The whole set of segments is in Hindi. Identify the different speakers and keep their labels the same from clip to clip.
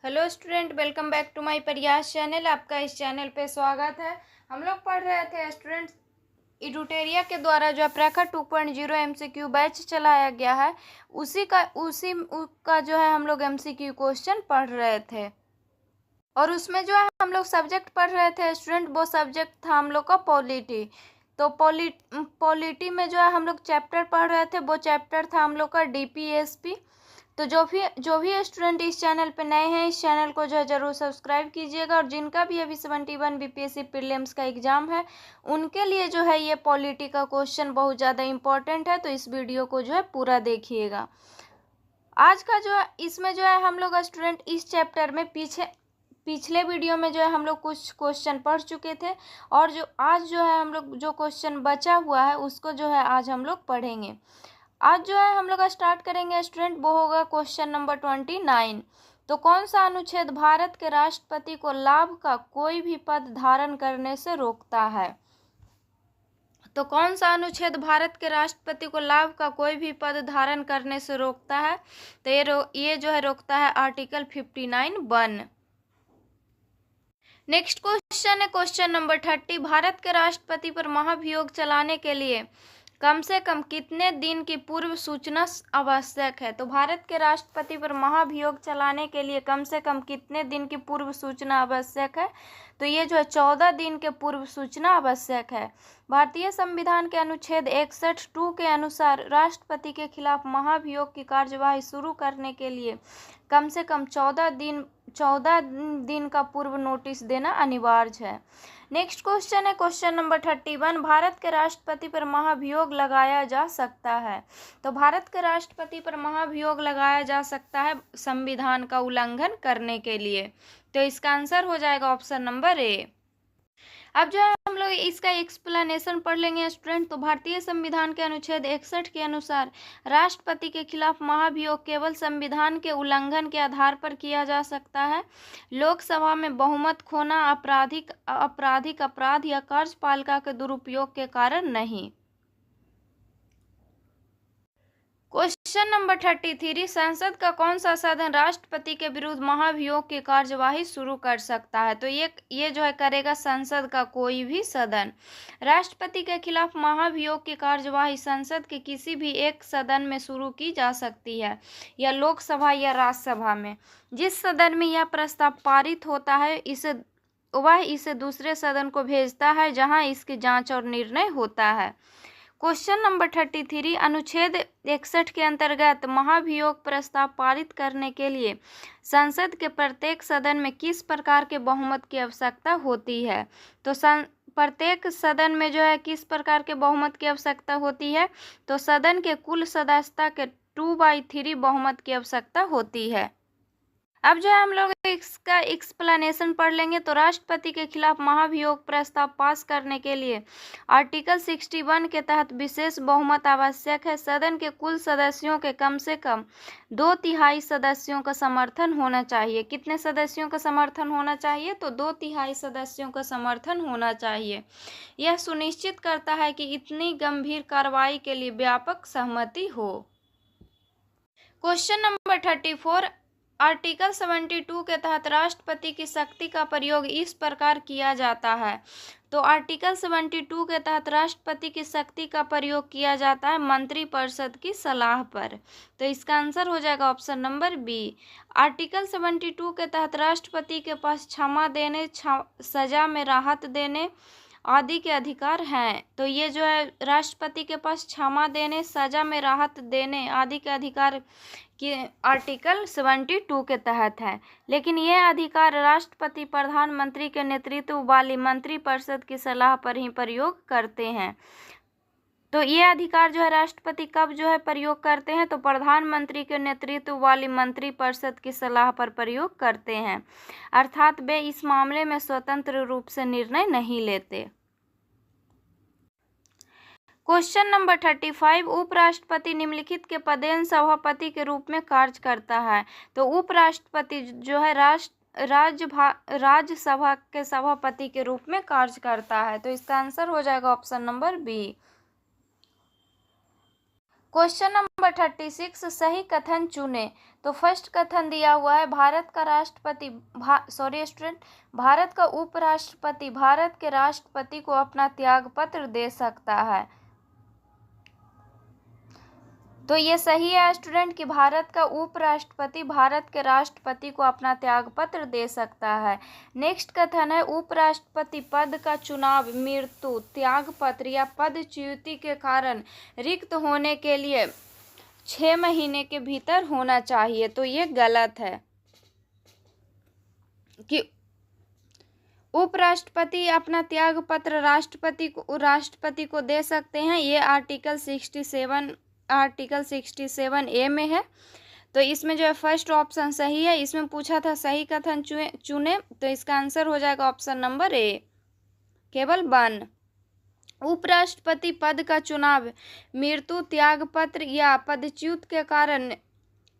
Speaker 1: Hello student, welcome back to my Prayas channel. आपका इस चैनल पे स्वागत है। हम लोग पढ़ रहे थे स्टूडेंट इडुटेरिया के द्वारा जो प्रखर 2.0 MCQ बैच चलाया गया है उसी का जो है हम लोग MCQ क्वेश्चन पढ़ रहे थे। और उसमें जो है हम लोग सब्जेक्ट पढ़ रहे थे स्टूडेंट, वो सब्जेक्ट था हम लोग का पॉलिटी। तो पॉलिटी में जो है हम लोग चैप्टर पढ़ रहे थे, वो चैप्टर था हम लोग का DPSP। तो जो भी स्टूडेंट इस चैनल पे नए हैं, इस चैनल को जो है ज़रूर सब्सक्राइब कीजिएगा। और जिनका भी अभी 71 BPSC प्रीलिम्स का एग्ज़ाम है, उनके लिए जो है ये पॉलिटी का क्वेश्चन बहुत ज़्यादा इम्पोर्टेंट है। तो इस वीडियो को जो है पूरा देखिएगा। आज का जो है इसमें जो है हम लोग स्टूडेंट इस चैप्टर में पिछले वीडियो में जो है हम लोग कुछ क्वेश्चन पढ़ चुके थे, और जो आज जो है हम लोग जो क्वेश्चन बचा हुआ है उसको जो है आज हम लोग पढ़ेंगे। आज जो है हम लोग स्टार्ट करेंगे स्टूडेंट, वो होगा क्वेश्चन नंबर 29। तो कौन सा अनुच्छेद भारत के राष्ट्रपति को लाभ का कोई भी पद धारण करने से रोकता है? तो कौन सा अनुच्छेद भारत के राष्ट्रपति को लाभ का कोई भी पद धारण करने से रोकता है? तो ये जो है रोकता है आर्टिकल 59(1). नेक्स्ट क्वेश्चन है क्वेश्चन नंबर 30। भारत के राष्ट्रपति पर महाभियोग चलाने के लिए कम से कम कितने दिन की पूर्व सूचना आवश्यक है? तो भारत के राष्ट्रपति पर महाभियोग चलाने के लिए कम से कम कितने दिन की पूर्व सूचना आवश्यक है? तो ये जो है 14 दिन के पूर्व सूचना आवश्यक है। भारतीय संविधान के अनुच्छेद 61(2) के अनुसार राष्ट्रपति के खिलाफ महाभियोग की कार्यवाही शुरू करने के लिए कम से कम 14 दिन का पूर्व नोटिस देना अनिवार्य है। नेक्स्ट क्वेश्चन है क्वेश्चन नंबर 31। भारत के राष्ट्रपति पर महाभियोग लगाया जा सकता है? तो भारत के राष्ट्रपति पर महाभियोग लगाया जा सकता है संविधान का उल्लंघन करने के लिए। तो इसका आंसर हो जाएगा ऑप्शन नंबर ए। अब जो है हम लोग इसका एक्सप्लेनेशन पढ़ लेंगे स्टूडेंट। तो भारतीय संविधान के अनुच्छेद 61 के अनुसार राष्ट्रपति के खिलाफ महाभियोग केवल संविधान के उल्लंघन के आधार पर किया जा सकता है। लोकसभा में बहुमत खोना, आपराधिक अपराध या कार्यपालिका के दुरुपयोग के कारण नहीं। Question number 33। संसद का कौन सा सदन राष्ट्रपति के विरुद्ध महाभियोग की कार्यवाही शुरू कर सकता है? तो ये जो है करेगा संसद का कोई भी सदन। राष्ट्रपति के खिलाफ महाभियोग की कार्यवाही संसद के किसी भी एक सदन में शुरू की जा सकती है, या लोकसभा या राज्यसभा में। जिस सदन में यह प्रस्ताव पारित होता है वह इसे दूसरे सदन को भेजता है, जहां इसकी जांच और निर्णय होता है। Question number 33। अनुच्छेद 61 के अंतर्गत महाभियोग प्रस्ताव पारित करने के लिए संसद के प्रत्येक सदन में किस प्रकार के बहुमत की आवश्यकता होती है? तो प्रत्येक सदन में जो है किस प्रकार के बहुमत की आवश्यकता होती है? तो सदन के कुल सदस्यता के 2/3 बहुमत की आवश्यकता होती है। अब जो है हम लोग इसका एक्सप्लेनेशन पढ़ लेंगे। तो राष्ट्रपति के खिलाफ महाभियोग प्रस्ताव पास करने के लिए आर्टिकल 61 के तहत विशेष बहुमत आवश्यक है। सदन के कुल सदस्यों के कम से कम 2/3 सदस्यों का समर्थन होना चाहिए। कितने सदस्यों का समर्थन होना चाहिए? तो 2/3 सदस्यों का समर्थन होना चाहिए। यह सुनिश्चित करता है कि इतनी गंभीर कार्रवाई के लिए व्यापक सहमति हो। Question number 34। आर्टिकल 72 के तहत राष्ट्रपति की शक्ति का प्रयोग इस प्रकार किया जाता है। तो आर्टिकल 72 के तहत राष्ट्रपति की शक्ति का प्रयोग किया जाता है मंत्रिपरिषद की सलाह पर। तो इसका आंसर हो जाएगा ऑप्शन नंबर बी। आर्टिकल 72 के तहत राष्ट्रपति के पास क्षमा देने, सजा में राहत देने आदि के अधिकार हैं। तो ये जो है राष्ट्रपति के पास क्षमा देने, सजा में राहत देने आदि के अधिकार कि आर्टिकल 72 के तहत है। लेकिन यह अधिकार राष्ट्रपति प्रधानमंत्री के नेतृत्व वाली मंत्रिपरिषद की सलाह पर ही प्रयोग करते हैं। तो ये अधिकार जो है राष्ट्रपति कब जो है प्रयोग करते हैं? तो प्रधानमंत्री के नेतृत्व वाली मंत्रिपरिषद की सलाह पर प्रयोग करते हैं, अर्थात वे इस मामले में स्वतंत्र रूप से निर्णय नहीं लेते। Question number 35। उपराष्ट्रपति निम्नलिखित के पदेन सभापति के रूप में कार्य करता है। तो उपराष्ट्रपति जो है राज्यसभा के सभापति के रूप में कार्य करता है। तो इसका आंसर हो जाएगा option number B. Question number 36 सही कथन चुने। तो फर्स्ट कथन दिया हुआ है भारत का राष्ट्रपति स्टूडेंट, भारत का उपराष्ट्रपति भारत के राष्ट्रपति को अपना त्याग पत्र दे सकता है। तो ये सही है स्टूडेंट कि भारत का उपराष्ट्रपति भारत के राष्ट्रपति को अपना त्याग पत्र दे सकता है। नेक्स्ट कथन है उपराष्ट्रपति पद का चुनाव मृत्यु, त्याग पत्र या पदच्युति के कारण रिक्त होने के लिए 6 महीने के भीतर होना चाहिए। तो ये गलत है कि उपराष्ट्रपति अपना त्याग पत्र राष्ट्रपति को दे सकते हैं। ये आर्टिकल 67 ए में है। तो इसमें जो है फर्स्ट ऑप्शन सही है। इसमें पूछा था सही कथन चुने, तो इसका आंसर हो जाएगा ऑप्शन नंबर ए, केवल 1। उपराष्ट्रपति पद का चुनाव मृत्यु, त्यागपत्र या पदच्युत के कारण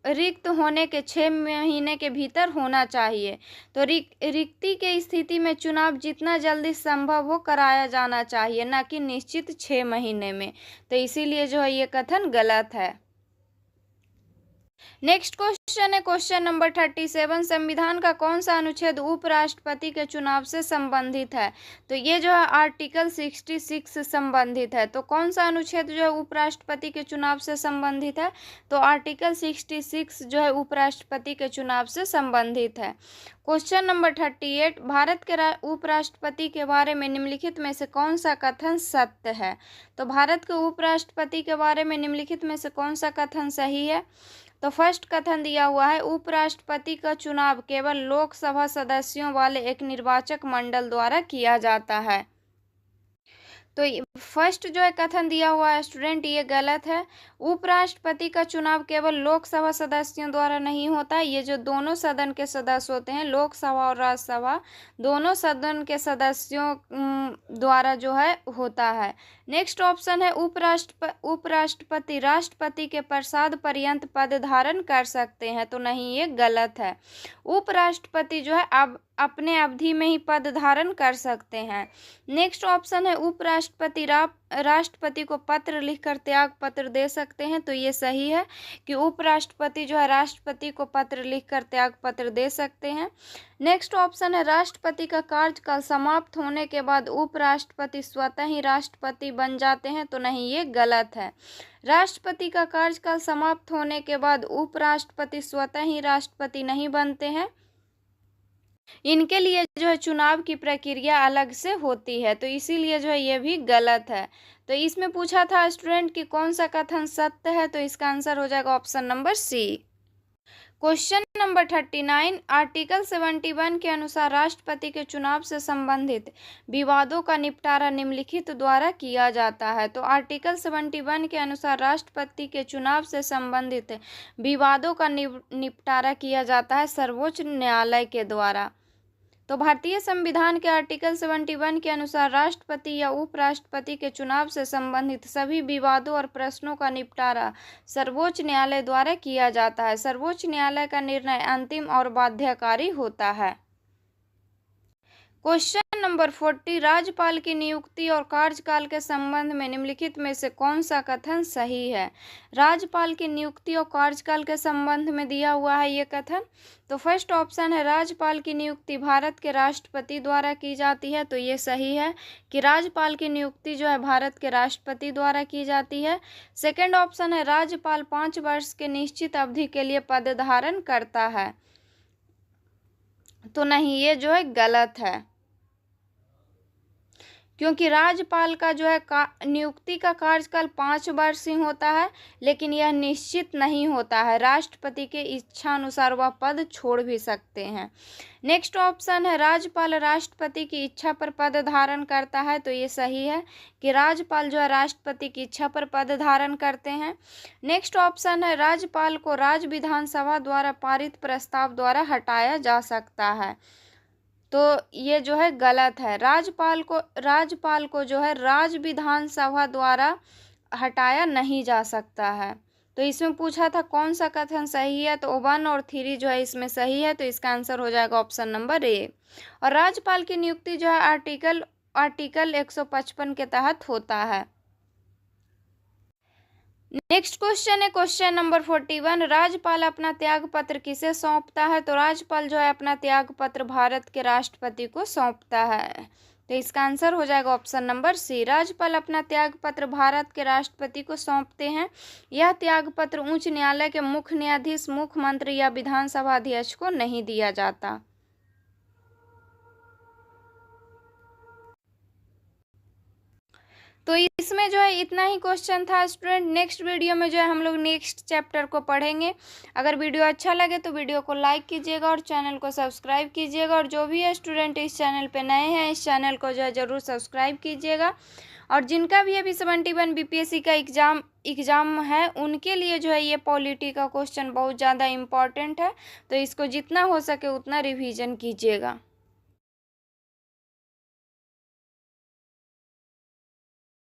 Speaker 1: रिक्त होने के 6 महीने के भीतर होना चाहिए। तो रिक्ति के स्थिति में चुनाव जितना जल्दी संभव हो कराया जाना चाहिए, न कि निश्चित 6 महीने में। तो इसीलिए जो है ये कथन गलत है। नेक्स्ट क्वेश्चन है क्वेश्चन नंबर 37 संविधान का कौन सा अनुच्छेद उपराष्ट्रपति के चुनाव से संबंधित है। तो ये जो है आर्टिकल 66 से संबंधित है। तो कौन सा अनुच्छेद जो है उपराष्ट्रपति के चुनाव से संबंधित है। तो आर्टिकल 66 जो है उपराष्ट्रपति के चुनाव से संबंधित है। क्वेश्चन नंबर 38 भारत के उपराष्ट्रपति के बारे में निम्नलिखित में से कौन सा कथन सत्य है। तो भारत के उपराष्ट्रपति के बारे में निम्नलिखित में से कौन सा कथन सही है। तो फर्स्ट कथन दिया हुआ है उपराष्ट्रपति का चुनाव केवल लोकसभा सदस्यों वाले एक निर्वाचक मंडल द्वारा किया जाता है। तो फर्स्ट जो है कथन दिया हुआ है स्टूडेंट ये गलत है। उपराष्ट्रपति का चुनाव केवल लोकसभा सदस्यों द्वारा नहीं होता है। ये जो दोनों सदन के सदस्य होते हैं, लोकसभा और राज्यसभा, दोनों सदन के सदस्यों द्वारा जो है होता है। नेक्स्ट ऑप्शन है उपराष्ट्रपति राष्ट्रपति के प्रसाद पर्यंत पद धारण कर सकते हैं। तो नहीं, ये गलत है। उपराष्ट्रपति जो है अब अपने अवधि में ही पद धारण कर सकते हैं। नेक्स्ट ऑप्शन है उपराष्ट्रपति राष्ट्रपति को पत्र लिखकर त्याग पत्र दे सकते हैं। तो ये सही है कि उपराष्ट्रपति जो है राष्ट्रपति को पत्र लिखकर त्याग पत्र दे सकते हैं। नेक्स्ट ऑप्शन है राष्ट्रपति का कार्यकाल समाप्त होने के बाद उपराष्ट्रपति स्वतः ही राष्ट्रपति बन जाते हैं। तो नहीं, ये गलत है। राष्ट्रपति का कार्यकाल समाप्त होने के बाद उपराष्ट्रपति स्वतः ही राष्ट्रपति नहीं बनते हैं। इनके लिए जो है चुनाव की प्रक्रिया अलग से होती है। तो इसीलिए जो है ये भी गलत है। तो इसमें पूछा था स्टूडेंट कि कौन सा कथन सत्य है। तो इसका आंसर हो जाएगा option number C. Question number 39 article 71 के अनुसार राष्ट्रपति के चुनाव से संबंधित विवादों का निपटारा निम्नलिखित द्वारा किया जाता है। तो आर्टिकल 71 के अनुसार राष्ट्रपति के चुनाव से संबंधित विवादों का निपटारा किया जाता है सर्वोच्च न्यायालय के द्वारा। तो भारतीय संविधान के आर्टिकल 71 के अनुसार राष्ट्रपति या उपराष्ट्रपति के चुनाव से संबंधित सभी विवादों और प्रश्नों का निपटारा सर्वोच्च न्यायालय द्वारा किया जाता है। सर्वोच्च न्यायालय का निर्णय अंतिम और बाध्यकारी होता है। क्वेश्चन नंबर 40 राज्यपाल की नियुक्ति और कार्यकाल के संबंध में निम्नलिखित में से कौन सा कथन सही है। राज्यपाल की नियुक्ति और कार्यकाल के संबंध में दिया हुआ है ये कथन। तो फर्स्ट ऑप्शन है राज्यपाल की नियुक्ति भारत के राष्ट्रपति द्वारा की जाती है। तो ये सही है कि राज्यपाल की नियुक्ति जो है भारत के राष्ट्रपति द्वारा की जाती है। सेकेंड ऑप्शन है राज्यपाल 5 वर्ष के निश्चित अवधि के लिए पद धारण करता है। तो नहीं, ये जो है गलत है, क्योंकि राज्यपाल का जो है नियुक्ति का कार्यकाल 5 वर्ष ही होता है, लेकिन यह निश्चित नहीं होता है। राष्ट्रपति के इच्छा अनुसार वह पद छोड़ भी सकते हैं। नेक्स्ट ऑप्शन है राज्यपाल राष्ट्रपति की इच्छा पर पद धारण करता है। तो ये सही है कि राज्यपाल जो है राष्ट्रपति की इच्छा पर पद धारण करते हैं। नेक्स्ट ऑप्शन है राज्यपाल को राज्य विधानसभा द्वारा पारित प्रस्ताव द्वारा हटाया जा सकता है। तो ये जो है गलत है। राज्यपाल को जो है राज्य विधानसभा द्वारा हटाया नहीं जा सकता है। तो इसमें पूछा था कौन सा कथन सही है। तो 1 और 3 जो है इसमें सही है। तो इसका आंसर हो जाएगा ऑप्शन नंबर ए। और राज्यपाल की नियुक्ति जो है आर्टिकल 155 के तहत होता है। नेक्स्ट क्वेश्चन है क्वेश्चन नंबर 41। राज्यपाल अपना त्याग पत्र किसे सौंपता है? तो राज्यपाल जो है अपना त्याग पत्र भारत के राष्ट्रपति को सौंपता है। तो इसका आंसर हो जाएगा ऑप्शन नंबर सी। राज्यपाल अपना त्याग पत्र भारत के राष्ट्रपति को सौंपते हैं। यह त्याग पत्र उच्च न्यायालय के मुख्य न्यायाधीश, मुख्यमंत्री या विधानसभा अध्यक्ष को नहीं दिया जाता। तो इसमें जो है इतना ही क्वेश्चन था स्टूडेंट। नेक्स्ट वीडियो में जो है हम लोग नेक्स्ट चैप्टर को पढ़ेंगे। अगर वीडियो अच्छा लगे तो वीडियो को लाइक कीजिएगा और चैनल को सब्सक्राइब कीजिएगा। और जो भी है स्टूडेंट इस चैनल पे नए हैं, इस चैनल को जो है ज़रूर सब्सक्राइब कीजिएगा। और जिनका भी अभी 71 बीपीएससी का एग्ज़ाम है उनके लिए जो है ये पॉलिटी का क्वेश्चन बहुत ज़्यादा इम्पॉर्टेंट है। तो इसको जितना हो सके उतना रिवीजन कीजिएगा।